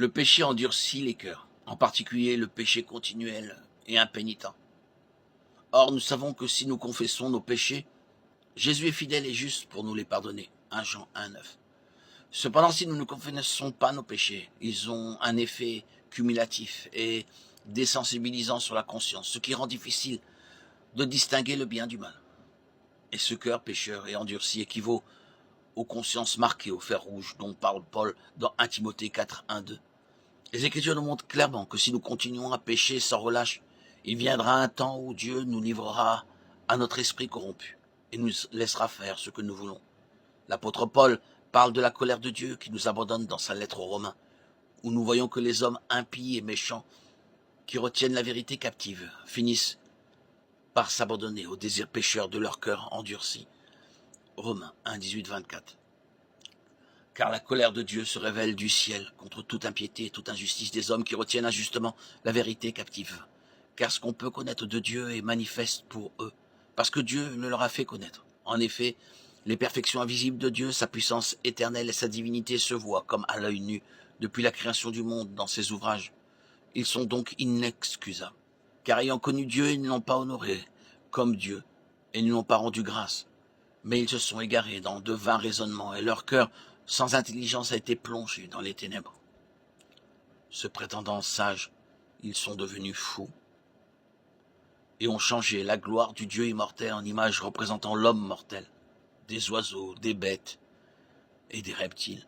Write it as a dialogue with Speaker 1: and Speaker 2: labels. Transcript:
Speaker 1: Le péché endurcit les cœurs, en particulier le péché continuel et impénitent. Or, nous savons que si nous confessons nos péchés, Jésus est fidèle et juste pour nous les pardonner. 1 Jean 1,9. Cependant, si nous ne confessons pas nos péchés, ils ont un effet cumulatif et désensibilisant sur la conscience, ce qui rend difficile de distinguer le bien du mal. Et ce cœur pécheur et endurci équivaut aux consciences marquées au fer rouge dont parle Paul dans 1 Timothée 4, 1, 2. Les Écritures nous montrent clairement que si nous continuons à pécher sans relâche, il viendra un temps où Dieu nous livrera à notre esprit corrompu et nous laissera faire ce que nous voulons. L'apôtre Paul parle de la colère de Dieu qui nous abandonne dans sa lettre aux Romains, où nous voyons que les hommes impies et méchants qui retiennent la vérité captive finissent par s'abandonner aux désirs pécheurs de leur cœur endurci. Romains 1, 18, 24. Car la colère de Dieu se révèle du ciel contre toute impiété et toute injustice des hommes qui retiennent injustement la vérité captive. Car ce qu'on peut connaître de Dieu est manifeste pour eux, parce que Dieu le leur a fait connaître. En effet, les perfections invisibles de Dieu, sa puissance éternelle et sa divinité se voient comme à l'œil nu depuis la création du monde dans ses ouvrages. Ils sont donc inexcusables, car ayant connu Dieu, ils ne l'ont pas honoré comme Dieu et ne lui ont pas rendu grâce. Mais ils se sont égarés dans de vains raisonnements et leur cœur sans intelligence a été plongé dans les ténèbres. Se prétendant sages, ils sont devenus fous et ont changé la gloire du Dieu immortel en image représentant l'homme mortel, des oiseaux, des bêtes et des reptiles.